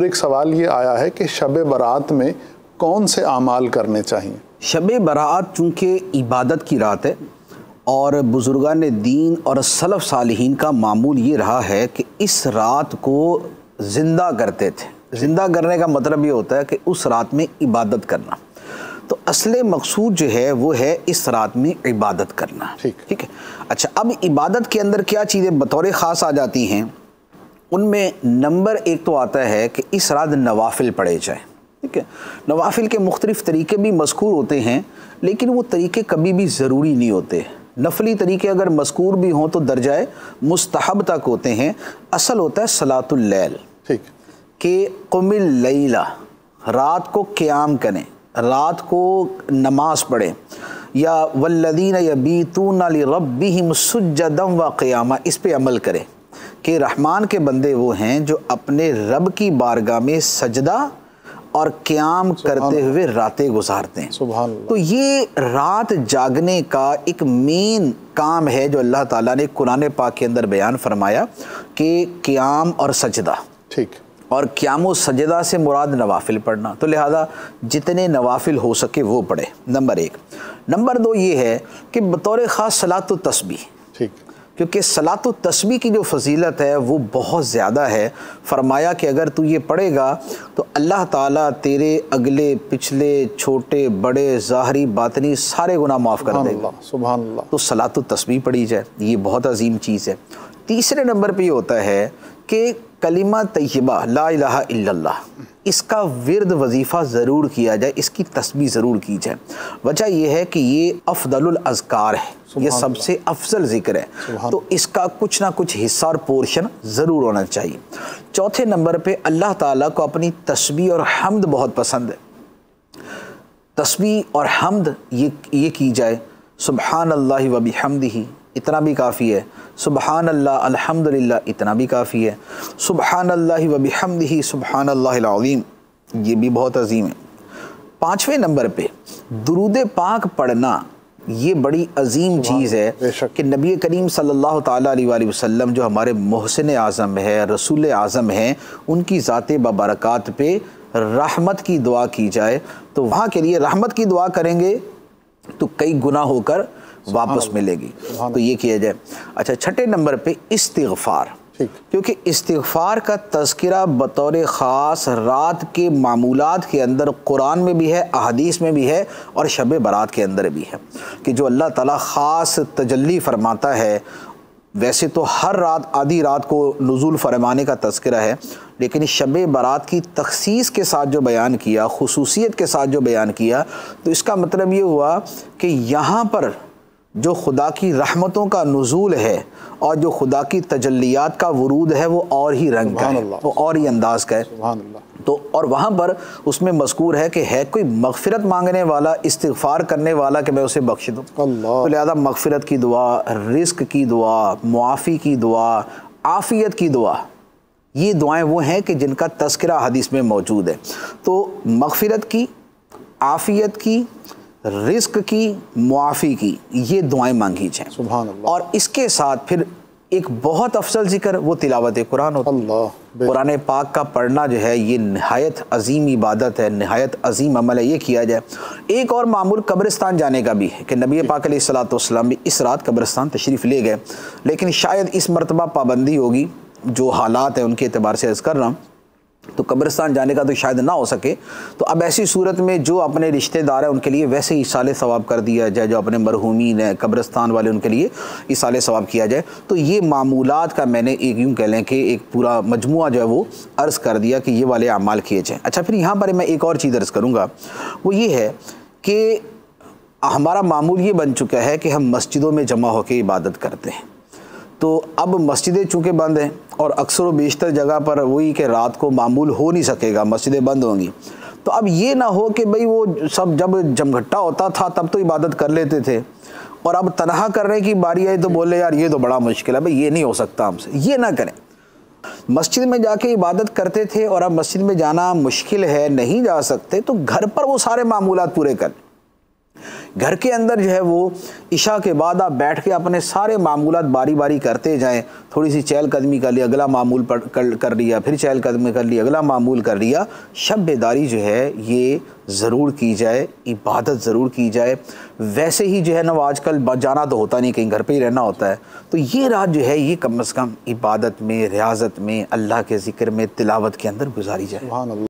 हुजूर एक सवाल ये आया है कि शब बारात में कौन से आमाल करने चाहिए? शब बारात चूँकि इबादत की रात है और बुज़ुर्गान दीन और सलफ़ सालिहीन का मामूल ये रहा है कि इस रात को ज़िंदा करते थे। ज़िंदा करने का मतलब ये होता है कि उस रात में इबादत करना। तो असले मकसूद जो है वो है इस रात में इबादत करना। ठीक है। अच्छा, अब इबादत के अंदर क्या चीज़ें बतौर ख़ास आ जाती हैं, उनमें नंबर एक तो आता है कि इस रात नवाफिल पढ़े जाए। ठीक है। नवाफिल के मुख्तलिफ़ तरीके भी मज़कूर होते हैं, लेकिन वो तरीके कभी भी ज़रूरी नहीं होते। नफली तरीके अगर मज़कूर भी हों तो दर्जाए मुस्तहब तक होते हैं। असल होता है सलातुल लैल। ठीक, कि कुमिल लैला, रात को क़याम करें, रात को नमाज पढ़ें, या वल्लदीन यबीतून लिरब्बिहिम सुज्जदन व क़ियामा, इस पे अमल करें कि रहमान के बंदे वो हैं जो अपने रब की बारगाह में सजदा और क़याम करते हुए रातें गुजारते हैं। सुभान अल्लाह। तो ये रात जागने का एक मेन काम है जो अल्लाह ताला ने कुरान पाक के अंदर बयान फरमाया कि क़याम और सजदा। ठीक। और क़याम और सजदा से मुराद नवाफिल पढ़ना, तो लिहाजा जितने नवाफिल हो सके वो पढ़े, नंबर एक। नंबर दो ये है कि बतौर ख़ास सलातो तस्बीह। ठीक, क्योंकि सलातो तस्बीह की जो फजीलत है वो बहुत ज़्यादा है। फरमाया कि अगर तू ये पढ़ेगा तो अल्लाह ताला तेरे अगले पिछले छोटे बड़े ज़ाहरी बातनी सारे गुनाह माफ़ कर देगा। सुभान अल्लाह। तो सलातो तस्बीह पढ़ी जाए, ये बहुत अजीम चीज़ है। तीसरे नंबर पे ये होता है कि कलिमा तय्यबा ला इलाहा इल्लल्लाह, इसका विर्द वजीफ़ा ज़रूर किया जाए, इसकी तस्बीह ज़रूर की जाए। वजह यह है कि ये अफ़दलुल अज़कार है, ये सबसे अफजल ज़िक्र है, तो इसका कुछ ना कुछ हिस्सा और पोर्शन ज़रूर होना चाहिए। चौथे नंबर पे अल्लाह ताला को अपनी तस्बीह और हम्द बहुत पसंद है। तस्बीह और हम्द ये की जाए। सुबहान अल्लाहि व बिहम्दिही, इतना भी काफ़ी है। सुबहान अल्लाह अल्हम्दुलिल्लाह, इतना भी काफ़ी है। सुबहान अल्लाहि व बिहम्दिही सुबहान अल्लाहिल अज़ीम, ये भी बहुत अजीम है। पाँचवें नंबर पे दुरूद पाक पढ़ना, ये बड़ी अजीम चीज़ है कि नबी करीम सल्लल्लाहु ताला अलैहि वसल्लम जो हमारे मोहसिन आज़म है, रसूल आज़म हैं, उनकी ज़ात बबरकात पे रहमत की दुआ की जाए। तो वहाँ के लिए रहमत की दुआ करेंगे तो कई गुनाह होकर वापस मिलेगी, तो ये किया जाए। अच्छा, छठे नंबर पे इस्तिग़फ़ार, क्योंकि इस्तिग़फ़ार का तज़किरा बतौर ख़ास रात के मामूलात के अंदर कुरान में भी है, अहादीस में भी है और शब बारात के अंदर भी है कि जो अल्लाह ताला ख़ास तजल्ली फरमाता है। वैसे तो हर रात आधी रात को नुज़ूल फरमाने का तज़किरा है, लेकिन शब बारात की तख़सीस के साथ जो बयान किया, खुसूसियत के साथ जो बयान किया, तो इसका मतलब ये हुआ कि यहाँ पर जो खुदा की रहमतों का नुज़ूल है और जो खुदा की तजल्लियात का वरूद है वो और ही रंग का है, वो और ही अंदाज़ का है। तो और वहाँ पर उसमें मज़कूर है कि है कोई मग़फ़िरत मांगने वाला, इस्तिग़फ़ार करने वाला कि मैं उसे बख्श दूँ। तो लिहाजा मग़फ़िरत की दुआ, रिज़्क़ की दुआ, मुआफ़ी की दुआ, आफ़ियत की दुआ, ये दुआएं वो हैं कि जिनका तज़किरा हदीस में मौजूद है। तो मग़फ़िरत की, आफ़ियत की, रिज़्क़ की, मुआफ़ी की, ये दुआएं मांगी जाएँ। सुभान अल्लाह। और इसके साथ फिर एक बहुत अफसल ज़िक्र वो तिलावत कुरान होता है। कुरान पाक का पढ़ना जो है ये नहायत अजीम इबादत है, नहायत अजीम अमल है, ये किया जाए। एक और मामूल कब्रिस्तान जाने का भी है कि नबी पाक अलैहिस्सलातु वस्सलाम भी इस रात कब्रिस्तान तशरीफ़ ले गए, लेकिन शायद इस मरतबा पाबंदी होगी, जो हालात है उनके एतबार से अर्ज़ कर रहा हूँ, तो कब्रिस्तान जाने का तो शायद ना हो सके। तो अब ऐसी सूरत में जो अपने रिश्तेदार हैं उनके लिए वैसे ही इसाले सवाब कर दिया जाए, जो अपने मरहूमीन हैं कब्रिस्तान वाले उनके लिए इसाले सवाब किया जाए। तो ये मामूलात का मैंने एक यूँ कह लें कि एक पूरा मजमुआ जो है वो अर्ज़ कर दिया कि ये वाले अमाल किए जाएँ। अच्छा, फिर यहाँ पर मैं एक और चीज़ अर्ज़ करूँगा, वो ये है कि हमारा मामूल ये बन चुका है कि हम मस्जिदों में जमा होकर इबादत करते हैं। तो अब मस्जिदें चूँकि बंद हैं और अक्सर व बेशतर जगह पर वही कि रात को मामूल हो नहीं सकेगा, मस्जिदें बंद होंगी। तो अब ये ना हो कि भाई वो सब जब जमघट्टा होता था तब तो इबादत कर लेते थे और अब तनहा करने की बारी आई तो बोले यार ये तो बड़ा मुश्किल है, भाई ये नहीं हो सकता हमसे, ये ना करें। मस्जिद में जाके इबादत करते थे और अब मस्जिद में जाना मुश्किल है, नहीं जा सकते, तो घर पर वो सारे मामूलात पूरे कर। घर के अंदर जो है वो इशा के बाद आप बैठ के अपने सारे मामूलात बारी बारी करते जाएं, थोड़ी सी चहलकदमी कर ली, अगला मामूल कर लिया, फिर चहलकदमी कर ली, अगला मामूल कर लिया। शब बेदारी जो है ये ज़रूर की जाए, इबादत ज़रूर की जाए। वैसे ही जो है ना वो आजकल जाना तो होता नहीं, कहीं घर पे ही रहना होता है, तो ये रात जो है ये कम से कम इबादत में, रियाज़त में, अल्लाह के ज़िक्र में, तिलावत के अंदर गुजारी जाए।